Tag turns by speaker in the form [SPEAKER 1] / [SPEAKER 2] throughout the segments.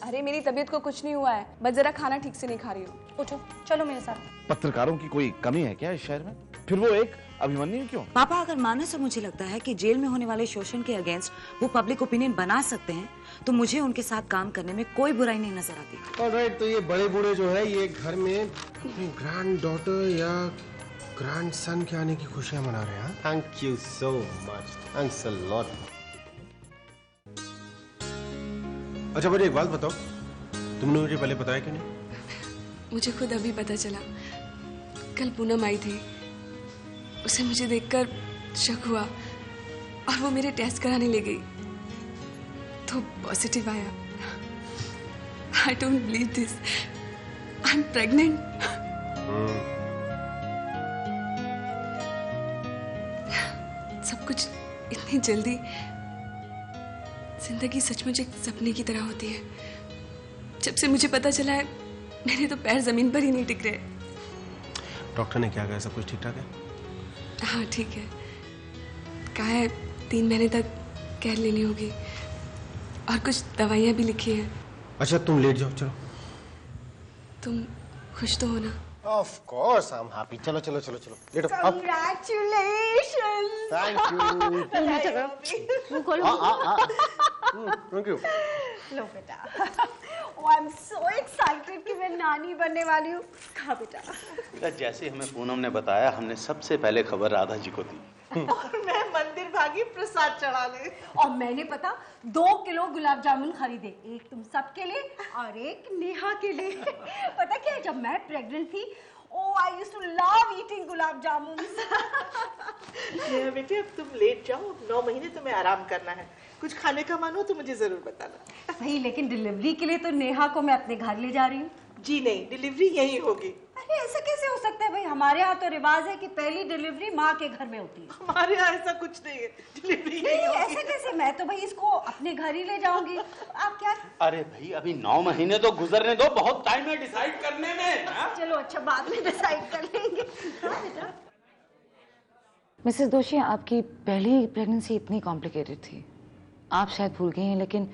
[SPEAKER 1] अरे मेरी तबीयत को कुछ नहीं हुआ है, बस जरा खाना ठीक से नहीं खा रही हूँ।
[SPEAKER 2] उठो, चलो मेरे साथ।
[SPEAKER 3] पत्रकारों की कोई कमी है क्या इस शहर में? फिर वो एक अभिमन्यु क्यों?
[SPEAKER 4] पापा, अगर माना से मुझे लगता है कि जेल में होने वाले शोषण के अगेंस्ट वो पब्लिक ओपिनियन बना सकते हैं, तो मुझे उनके साथ काम करने में कोई बुराई नहीं नजर आती।
[SPEAKER 5] ऑलराइट, तो ये बड़े बूढ़े जो है ये घर में ग्रैंड डॉटर या ग्रैंड सन के आने की खुशियां मना रहे हैं। Thank you so much, thanks a lot. अच्छा मुझे एक बात बताओ, तुमने मुझे पहले बताया क्यों नहीं?
[SPEAKER 1] मुझे खुद अभी पता चला। कल पूनम आई थी, उसे मुझे देखकर शक हुआ और वो मेरे टेस्ट कराने ले गई तो पॉजिटिव आया। I don't believe this, I am pregnant. सब कुछ इतनी जल्दी। जिंदगी सचमुच एक सपने की तरह होती है। जब से मुझे पता चला है, मेरे तो पैर जमीन पर ही नहीं टिक रहे।
[SPEAKER 5] डॉक्टर ने क्या कहा? सब कुछ ठीक ठाक है?
[SPEAKER 1] हाँ ठीक है, कहा है 3 महीने तक केयर लेनी होगी और कुछ दवाइयाँ भी लिखी है।
[SPEAKER 5] अच्छा तुम लेट जाओ, चलो।
[SPEAKER 1] तुम खुश तो हो ना?
[SPEAKER 5] Of course, I'm happy. चलो चलो चलो चलो, लेटो।
[SPEAKER 2] Congratulations.
[SPEAKER 5] Thank you. Thank you.
[SPEAKER 2] लो बेटा। Oh, I'm so excited कि मैं नानी बनने वाली हूँ। खा बेटा।
[SPEAKER 6] बेटा जैसे हमें पूनम ने बताया, हमने सबसे पहले खबर राधा जी को दी।
[SPEAKER 7] और मैं मंदिर भागी प्रसाद चढ़ाने।
[SPEAKER 2] और मैंने पता 2 किलो गुलाब जामुन खरीदे, एक तुम सबके लिए और एक नेहा के लिए। पता क्या है, जब मैं प्रेग्नेंट थी, I used to love eating gulab jamun.
[SPEAKER 7] बेटे अब तुम लेट जाओ, 9 महीने तुम्हें आराम करना है। कुछ खाने का मन हो तो मुझे जरूर बताना।
[SPEAKER 2] सही, लेकिन डिलीवरी के लिए तो नेहा को मैं अपने घर ले जा रही हूँ।
[SPEAKER 7] जी नहीं, डिलीवरी यहीं होगी।
[SPEAKER 2] अरे ऐसा कैसे हो सकता है भाई, हमारे यहाँ तो रिवाज है कि पहली डिलीवरी माँ के घर में होती है।
[SPEAKER 7] हमारे यहाँ ऐसा कुछ नहीं है, डिलीवरी यहीं होगी।
[SPEAKER 2] ऐसे कैसे? मैं तो भाई इसको अपने घर ही ले जाऊंगी। आप क्या?
[SPEAKER 6] अरे भाई अभी 9 महीने तो गुजरने दो, बहुत टाइम है डिसाइड करने में।
[SPEAKER 2] चलो अच्छा, बाद में डिसाइड कर लेंगे। हाँ बेटा।
[SPEAKER 4] मिसेस दोषी, आपकी पहली प्रेगनेंसी इतनी कॉम्प्लिकेटेड थी, आप शायद भूल गई हैं, लेकिन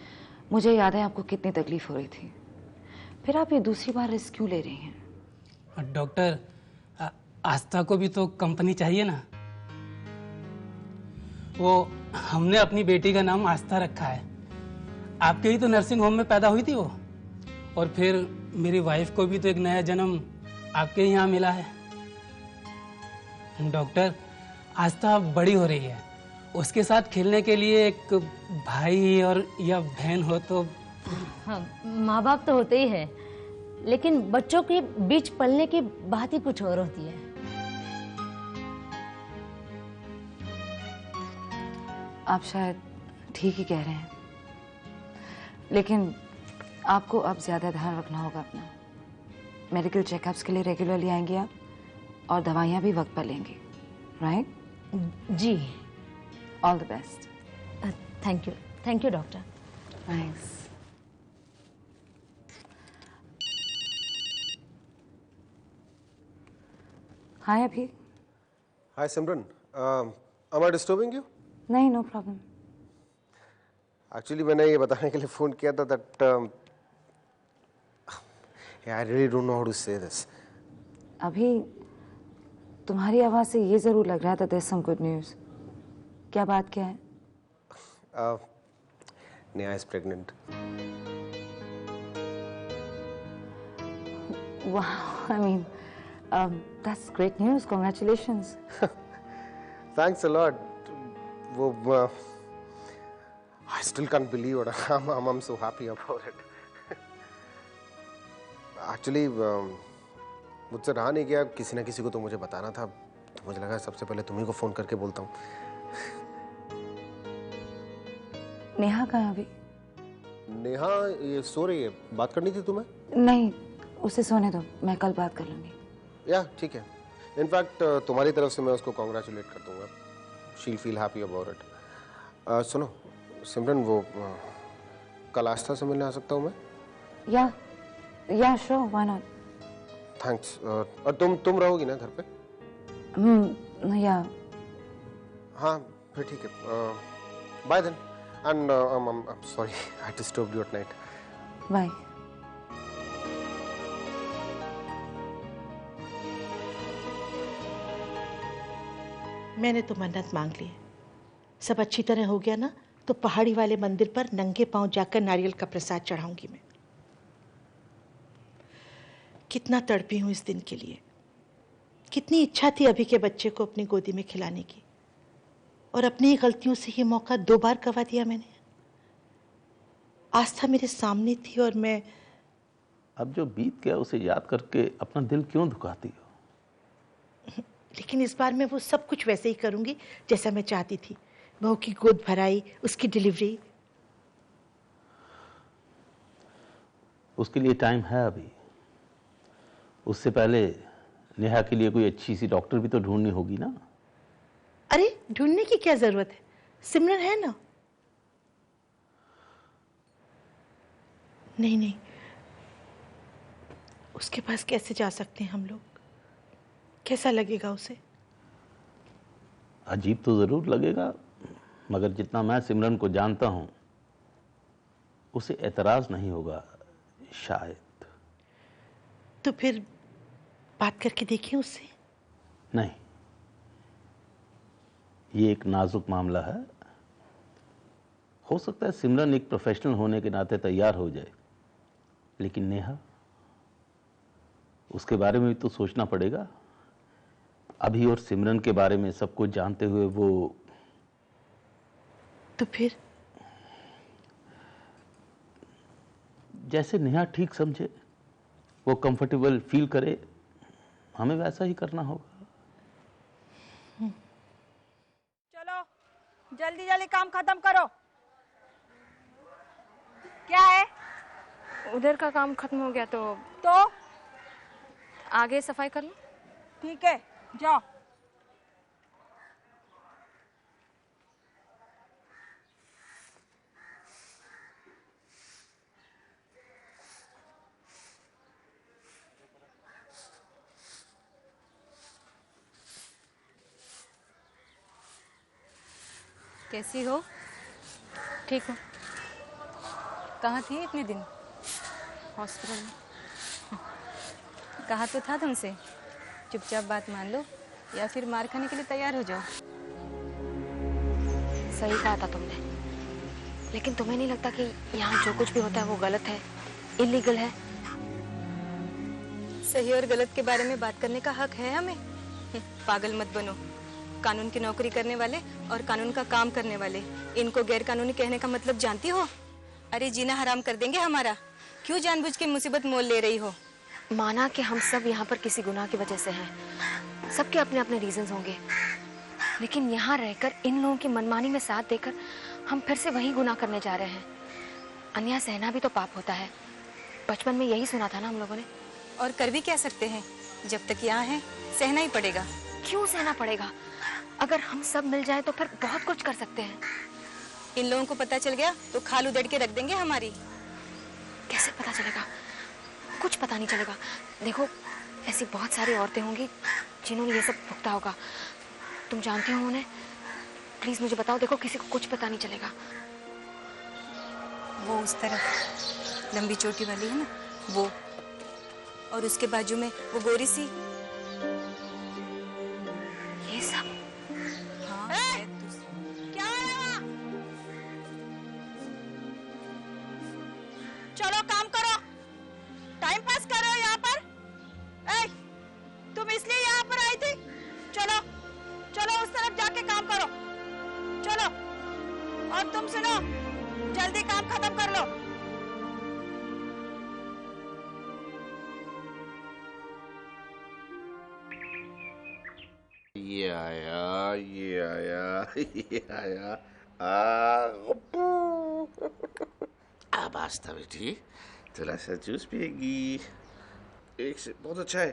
[SPEAKER 4] मुझे याद है आपको कितनी तकलीफ हो रही थी। फिर आप ये दूसरी बार रिस्क क्यों ले रही हैं?
[SPEAKER 8] डॉक्टर, आस्था को भी तो कंपनी चाहिए ना। वो हमने अपनी बेटी का नाम आस्था रखा है। आपके ही तो नर्सिंग होम में पैदा हुई थी वो, और फिर मेरी वाइफ को भी तो एक नया जन्म आपके यहाँ मिला है। डॉक्टर, आस्था बड़ी हो रही है, उसके साथ खेलने के लिए एक भाई और या बहन हो तो।
[SPEAKER 9] हाँ, माँ बाप तो होते ही है, लेकिन बच्चों के बीच पलने की बात ही कुछ और होती है।
[SPEAKER 4] आप शायद ठीक ही कह रहे हैं, लेकिन आपको अब ज्यादा ध्यान रखना होगा अपना। मेडिकल चेकअप्स के लिए रेगुलरली आएंगे आप, और दवाइयाँ भी वक्त पर लेंगे, राइट?
[SPEAKER 9] जी।
[SPEAKER 4] All the best.
[SPEAKER 9] Thank you doctor.
[SPEAKER 4] Thanks. Hi Abhi.
[SPEAKER 5] Hi Simran, am I disturbing you?
[SPEAKER 4] नहीं, नो प्रॉब्लम।
[SPEAKER 5] एक्चुअली मैंने ये बताने के लिए फोन किया था that I really don't know how to say this.
[SPEAKER 4] अभी तुम्हारी आवाज से ये जरूर लग रहा था there's some good news। क्या बात क्या है?
[SPEAKER 5] Neha is pregnant.
[SPEAKER 4] Wow, I mean, that's great news. Congratulations.
[SPEAKER 5] Thanks a lot. वो I still can't believe it. I'm so happy about it. Actually, मुझसे रहा नहीं गया, किसी ना किसी को तो मुझे बताना था, तो मुझे लगा सबसे पहले तुम्ही को फोन करके बोलता हूँ।
[SPEAKER 4] नेहा कहाँ अभी?
[SPEAKER 5] नेहा ये सो रही है, बात करनी थी तुम्हें?
[SPEAKER 4] नहीं, उसे सोने दो, मैं कल बात कर लूंगी।
[SPEAKER 5] या ठीक है, इनफैक्ट तुम्हारी तरफ से मैं उसको कॉन्ग्रेचुलेट कर दूंगा। शील फील हैप्पी अबाउट इट। सुनो सिमरन, वो कल आस्था से मिलने आ सकता हूँ मैं? या श्योर, व्हाई नॉट। थैंक्स। और तुम रहोगी ना घर पे?
[SPEAKER 4] या
[SPEAKER 5] हाँ फिर ठीक है, bye then. And I'm sorry I disturbed you at night.
[SPEAKER 4] Bye.
[SPEAKER 7] मैंने तो मन्नत मांग ली है, सब अच्छी तरह हो गया ना तो पहाड़ी वाले मंदिर पर नंगे पांव जाकर नारियल का प्रसाद चढ़ाऊंगी मैं। कितना तड़पी हूं इस दिन के लिए, कितनी इच्छा थी अभी के बच्चे को अपनी गोदी में खिलाने की, और अपनी ही गलतियों से ये मौका 2 बार गवा दिया मैंने। आस्था मेरे सामने थी और मैं।
[SPEAKER 6] अब जो बीत गया उसे याद करके अपना दिल क्यों दुखाती हो?
[SPEAKER 7] लेकिन इस बार मैं वो सब कुछ वैसे ही करूंगी जैसा मैं चाहती थी। बहू की गोद भराई, उसकी डिलीवरी।
[SPEAKER 6] उसके लिए टाइम है अभी। उससे पहले नेहा के लिए कोई अच्छी सी डॉक्टर भी तो ढूंढनी होगी ना।
[SPEAKER 7] अरे ढूंढने की क्या जरूरत है, सिमरन है ना। नहीं नहीं, उसके पास कैसे जा सकते हैं हम लोग, कैसा लगेगा उसे?
[SPEAKER 6] अजीब तो जरूर लगेगा, मगर जितना मैं सिमरन को जानता हूं उसे एतराज नहीं होगा शायद।
[SPEAKER 7] तो फिर बात करके देखिए उससे।
[SPEAKER 6] नहीं, ये एक नाजुक मामला है। हो सकता है सिमरन एक प्रोफेशनल होने के नाते तैयार हो जाए, लेकिन नेहा, उसके बारे में भी तो सोचना पड़ेगा। अभी और सिमरन के बारे में सब कुछ जानते हुए वो।
[SPEAKER 7] तो फिर
[SPEAKER 6] जैसे नेहा ठीक समझे, वो कंफर्टेबल फील करे, हमें वैसा ही करना होगा।
[SPEAKER 2] चलो जल्दी जल्दी काम खत्म करो। क्या है?
[SPEAKER 1] उधर का काम खत्म हो गया तो आगे सफाई कर लो।
[SPEAKER 2] ठीक है, जाओ।
[SPEAKER 9] कैसी हो? ठीक हो? कहाँ थी इतने दिन?
[SPEAKER 1] हॉस्पिटल में।
[SPEAKER 9] कहा तो था तुमसे चुपचाप बात मान लो या फिर मार खाने के लिए तैयार हो जाओ।
[SPEAKER 1] सही कहा था तुमने, लेकिन तुम्हें नहीं लगता कि यहाँ जो कुछ भी होता है वो गलत है, इलीगल है?
[SPEAKER 9] सही और गलत के बारे में बात करने का हक है हमें। पागल मत बनो। कानून की नौकरी करने वाले और कानून का काम करने वाले, इनको गैर कानूनी कहने का मतलब जानती हो? अरे जीना हराम कर देंगे हमारा। क्यों जानबूझ के मुसीबत मोल ले रही हो?
[SPEAKER 1] माना कि हम सब यहाँ पर किसी गुनाह की वजह से हैं, सबके अपने अपने रीजंस होंगे, लेकिन यहाँ रहकर इन लोगों की मनमानी में साथ देकर हम फिर से वही गुनाह करने जा रहे हैं। अन्याय सहना भी तो पाप होता है। बचपन में यही सुना था ना हम लोगों ने।
[SPEAKER 9] और कर भी क्या सकते हैं, जब तक यहाँ है सहना ही पड़ेगा।
[SPEAKER 1] क्यों सहना पड़ेगा? अगर हम सब मिल जाए तो फिर बहुत कुछ कर सकते हैं।
[SPEAKER 9] इन लोगों को पता चल गया तो खाल उधेड़ के रख देंगे हमारी।
[SPEAKER 1] कैसे पता चलेगा? कुछ पता नहीं चलेगा। देखो, ऐसी बहुत सारी औरतें होंगी जिन्होंने ये सब भुगता होगा। तुम जानती हो उन्हें? प्लीज मुझे बताओ। देखो, किसी को कुछ पता नहीं चलेगा।
[SPEAKER 9] वो उस तरफ लंबी चोटी वाली है ना, वो, और उसके बाजू में वो गोरी सी।
[SPEAKER 1] ये सब?
[SPEAKER 9] हाँ,
[SPEAKER 2] क्या है वहाँ? चलो काम करो, टाइम पास कर रहे हो यहाँ पर? ए, तुम इसलिए यहाँ पर आई थी? चलो चलो उस तरफ जाके काम करो। चलो, और तुम सुनो, जल्दी काम खत्म कर लो।
[SPEAKER 5] ये आया, ये आया, ये आया। अब आस्था बेटी, थोड़ा सा जूस पिएगी? एक से बहुत अच्छा है।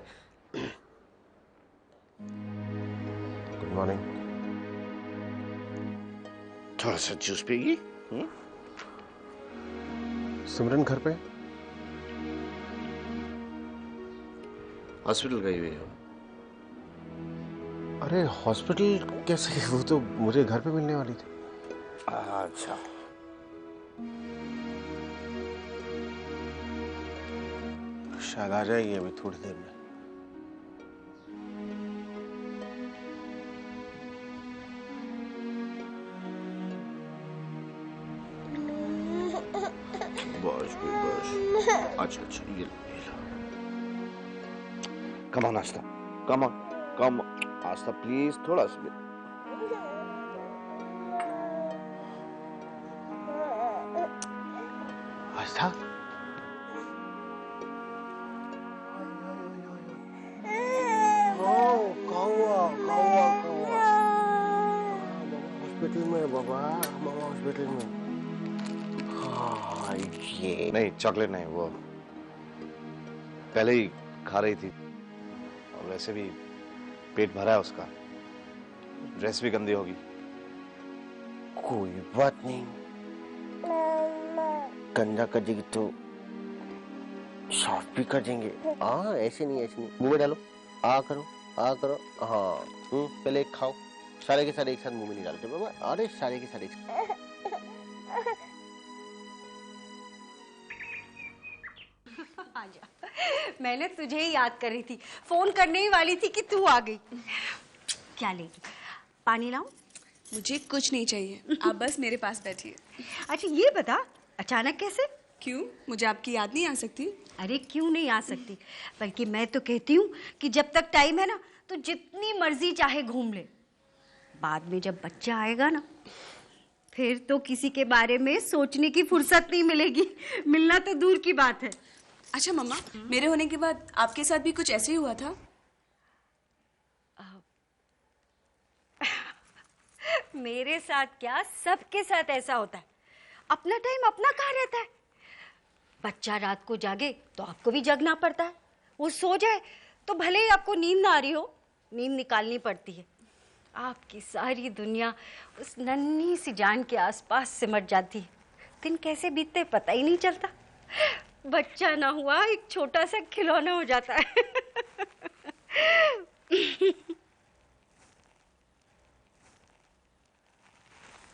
[SPEAKER 5] Good morning. थोड़ा सा जूस पिएगी? सिमरन घर पे? हॉस्पिटल गई हुई हो? अरे हॉस्पिटल कैसे? वो तो मुझे घर पे मिलने वाली थी। अच्छा, शायद आ जाएगी अभी थोड़ी देर में। बस बस, अच्छा अच्छा, ये लो।
[SPEAKER 3] Come on Aastha, come Aastha please, थोड़ा सा। आस्था,
[SPEAKER 5] हॉस्पिटल में बाबा, मामा हॉस्पिटल में। हाँ ये
[SPEAKER 3] नहीं चॉकलेट नहीं, वो पहले ही खा रही थी और वैसे भी पेट भरा है उसका, ड्रेस भी गंदी होगी।
[SPEAKER 5] कोई बात नहीं, गंदा कर देगी तो साफ भी कर देंगे। हाँ ऐसे नहीं, ऐसे नहीं, मुंह में डालो, आ करो हाँ। पहले एक खाओ, सारे के सारे एक साथ मुंह में नहीं डालते बाबा। अरे सारे के सारे
[SPEAKER 2] आजा, मैंने तुझे ही याद कर रही थी, फोन करने ही वाली थी कि तू आ गई। क्या लेगी, पानी लाऊं?
[SPEAKER 1] मुझे कुछ नहीं चाहिए, आप बस मेरे पास बैठिए।
[SPEAKER 2] अच्छा ये बता, अचानक कैसे?
[SPEAKER 1] क्यों, मुझे आपकी याद नहीं आ सकती?
[SPEAKER 2] अरे क्यों नहीं आ सकती, बल्कि मैं तो कहती हूँ कि जब तक टाइम है ना तो जितनी मर्जी चाहे घूम ले। बाद में जब बच्चा आएगा ना, फिर तो किसी के बारे में सोचने की फुर्सत नहीं मिलेगी, मिलना तो दूर की बात है।
[SPEAKER 1] अच्छा मम्मा, मेरे होने के बाद आपके साथ भी कुछ ऐसे ही हुआ था?
[SPEAKER 2] मेरे साथ क्या, सबके साथ ऐसा होता है। अपना टाइम अपना कहाँ रहता है। बच्चा रात को जागे तो आपको भी जगना पड़ता है, वो सो जाए तो भले ही आपको नींद ना आ रही हो, नींद निकालनी पड़ती है। आपकी सारी दुनिया उस नन्ही सी जान के आसपास सिमट जाती है, दिन कैसे बीतते पता ही नहीं चलता। बच्चा ना हुआ एक छोटा सा खिलौना हो जाता है।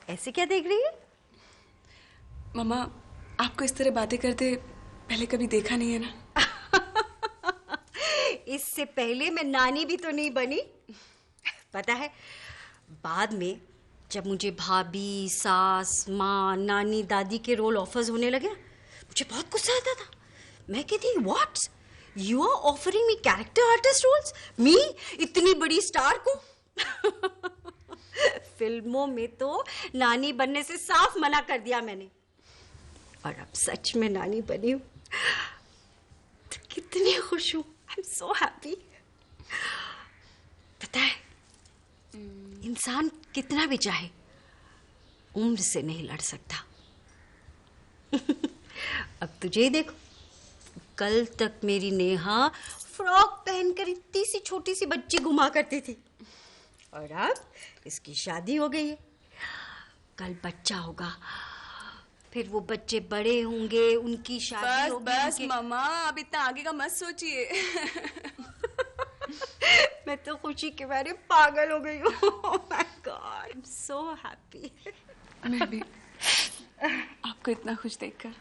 [SPEAKER 2] ऐसे क्या देख रही है?
[SPEAKER 1] मम्मा, आपको इस तरह बातें करते पहले कभी देखा नहीं है ना।
[SPEAKER 2] इससे पहले मैं नानी भी तो नहीं बनी। पता है, बाद में जब मुझे भाभी, सास, माँ, नानी, दादी के रोल ऑफर्स होने लगे, मुझे बहुत गुस्सा आता था। मैं कहती, what, you are offering me character artist roles, मी इतनी बड़ी स्टार को। फिल्मों में तो नानी बनने से साफ मना कर दिया मैंने, और अब सच में नानी बनी हूँ तो कितनी खुश हूँ। I am so happy. पता है, इंसान कितना भी चाहे उम्र से नहीं लड़ सकता। अब तुझे ही देखो, कल तक मेरी नेहा फ्रॉक पहनकर इतनी सी छोटी सी बच्ची घुमा करती थी, और अब इसकी शादी हो गई है। कल बच्चा होगा, फिर वो बच्चे बड़े होंगे, उनकी शादी होगी।
[SPEAKER 1] बस मम्मा, अब इतना आगे का मत सोचिए।
[SPEAKER 2] मैं तो खुशी के बारे में पागल हो गई हूँ। Oh my God, I'm so happy.
[SPEAKER 1] मैं भी आपको इतना खुश देखकर।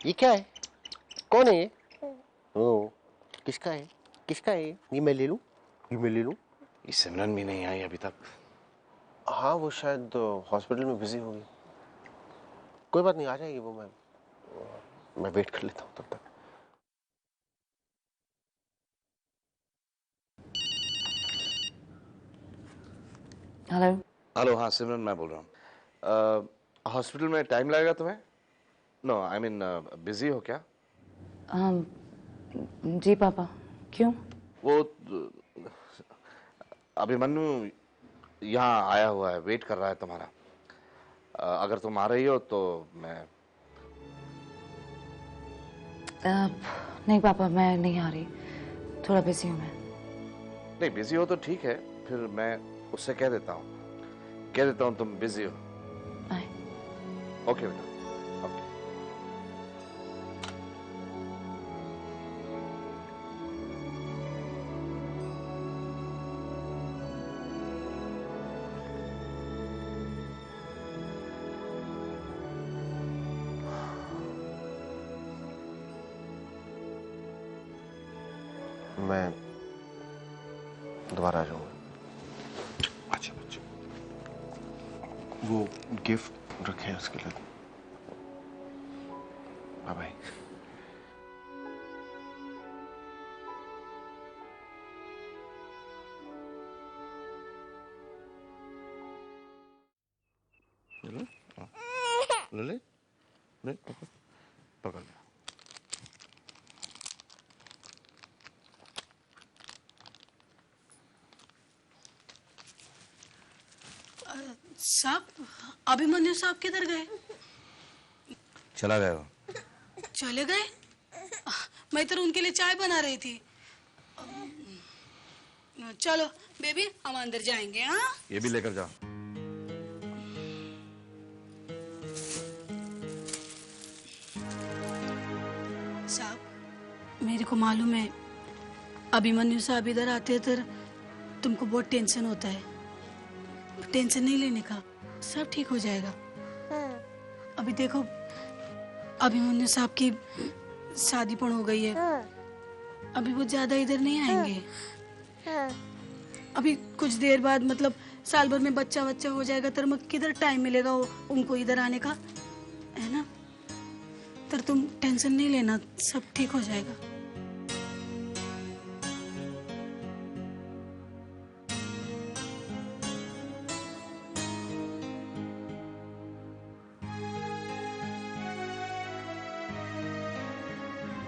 [SPEAKER 5] ये क्या है, कौन है ये? ओ, किसका है, किसका है ये? मैं ले लूं, ये मैं ले लूं।
[SPEAKER 3] ये सिमरन भी नहीं आई अभी तक।
[SPEAKER 5] हाँ वो शायद हॉस्पिटल में बिजी होगी। कोई बात नहीं, आ जाएगी वो। मैं वेट कर लेता हूँ तब तक।
[SPEAKER 4] हेलो
[SPEAKER 3] हेलो, हाँ सिमरन मैं बोल रहा हूँ। हॉस्पिटल में टाइम लगेगा तुम्हें? नो आई मीन बिजी हो क्या?
[SPEAKER 4] जी पापा, क्यों?
[SPEAKER 3] वो अभिमन्यु यहाँ आया हुआ है, वेट कर रहा है तुम्हारा। अगर तुम आ रही हो तो मैं
[SPEAKER 4] नहीं पापा, मैं नहीं आ रही, थोड़ा बिजी हूँ मैं।
[SPEAKER 3] नहीं, बिजी हो तो ठीक है, फिर मैं उससे कह देता हूँ तुम बिजी हो।
[SPEAKER 4] बाय।
[SPEAKER 3] ओके बेटा, ओके।
[SPEAKER 5] मैं दोबारा आ जाऊंगा। अच्छा बच्चे, वो गिफ्ट रखे हैं उसके लिए। Bye bye.
[SPEAKER 3] ले ले ले पकड़ ले।
[SPEAKER 10] साहब, अभिमन्यु साहब किधर गए?
[SPEAKER 3] चला गया वो।
[SPEAKER 10] चले गए? मैं तो उनके लिए चाय बना रही थी। चलो बेबी, हम अंदर जाएंगे। हाँ,
[SPEAKER 3] ये भी लेकर जाओ।
[SPEAKER 10] साहब, मेरे को मालूम है अभिमन्यु साहब इधर आते तो तुमको बहुत टेंशन होता है। टेंशन नहीं लेने का, सब ठीक हो जाएगा। अभी देखो, अभिमन्यु साहब की शादी पण हो गई है। अभी वो ज्यादा इधर नहीं आएंगे। अभी कुछ देर बाद, मतलब साल भर में बच्चा हो जाएगा, तो मैं किधर टाइम मिलेगा उनको इधर आने का, है ना? तो तुम टेंशन नहीं लेना, सब ठीक हो जाएगा।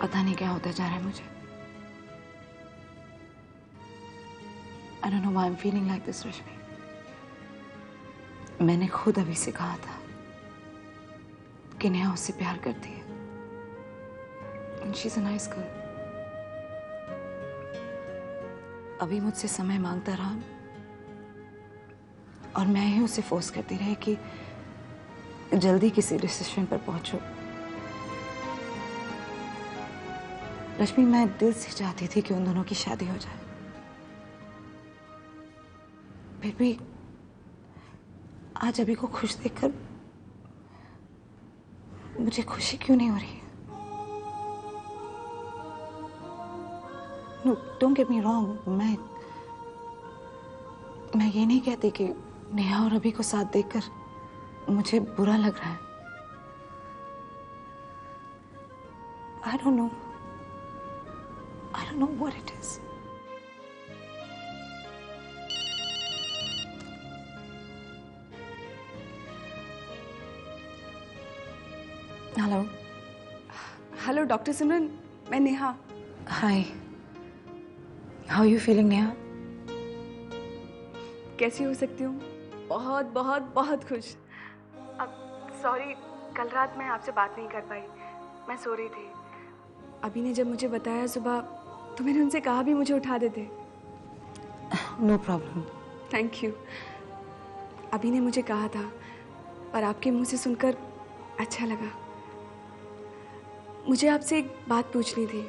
[SPEAKER 4] पता नहीं क्या होता जा रहा है मुझे। I don't know why I'm feeling like this, रश्मि। मैंने खुद अभी से कहा था कि नेहा उससे प्यार करती है। And she's a nice girl। अभी मुझसे समय मांगता रहा और मैं ही उसे फोर्स करती रही कि जल्दी किसी डिसीजन पर पहुंचो। रश्मि, मैं दिल से चाहती थी कि उन दोनों की शादी हो जाए, फिर भी आज अभी को खुश देखकर मुझे खुशी क्यों नहीं हो रही है? No, don't get me wrong, मैं ये नहीं कहती कि नेहा और अभी को साथ देखकर मुझे बुरा लग रहा है। I don't know what it is.
[SPEAKER 1] Hello doctor Simran, मैं Neha.
[SPEAKER 4] Hi, how you feeling Neha?
[SPEAKER 1] कैसी हो सकती हूँ? बहुत बहुत बहुत खुश। अब सॉरी, कल रात मैं आपसे बात नहीं कर पाई, मैं सो रही थी। अभी ने जब मुझे बताया सुबह, तो मैंने उनसे कहा भी मुझे उठा देते।
[SPEAKER 4] No problem.
[SPEAKER 1] Thank you. अभी ने मुझे कहा था और आपके मुंह से सुनकर अच्छा लगा। मुझे आपसे एक बात पूछनी थी।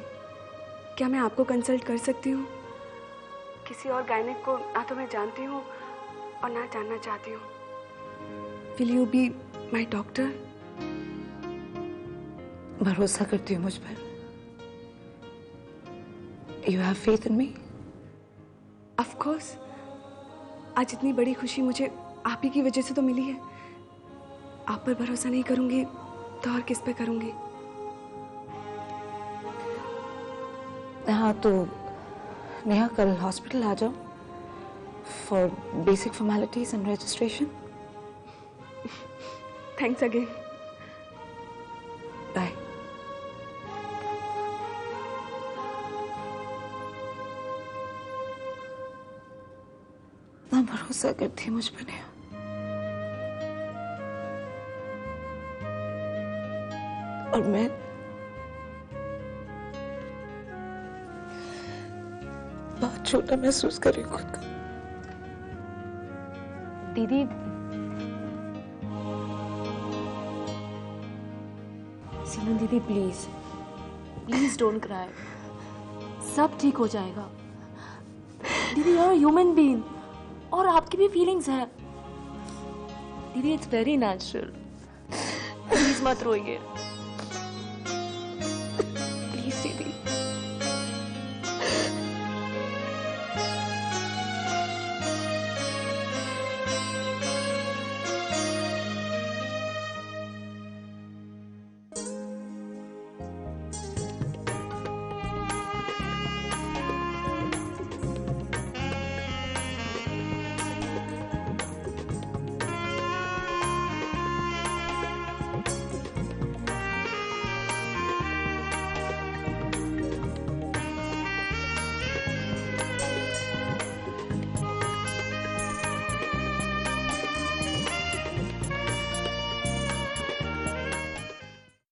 [SPEAKER 1] क्या मैं आपको कंसल्ट कर सकती हूँ? किसी और गायनेक को ना तो मैं जानती हूँ और ना जानना चाहती हूँ। Will you be my doctor?
[SPEAKER 4] भरोसा करती हूँ मुझ पर? You have faith in me?
[SPEAKER 1] Of course. आज इतनी बड़ी खुशी मुझे आप ही की वजह से तो मिली है। आप पर भरोसा नहीं करूंगी तो और किस पे करूंगी?
[SPEAKER 4] हाँ, तो नेहा कल हॉस्पिटल आ जाओ for basic formalities and registration.
[SPEAKER 1] Thanks again.
[SPEAKER 4] Bye. ना भरोसा करती मुझ पर नेहा। और मैं बहुत छोटा महसूस कर रही हूँ खुद को।
[SPEAKER 1] दीदी,
[SPEAKER 11] सिमरन दीदी, प्लीज प्लीज डोंट क्राई। सब ठीक हो जाएगा। दीदी, यू आर ह्यूमन बीइंग और आपकी भी फीलिंग्स हैं। दीदी, इट्स वेरी नेचुरल। प्लीज मत रोइए।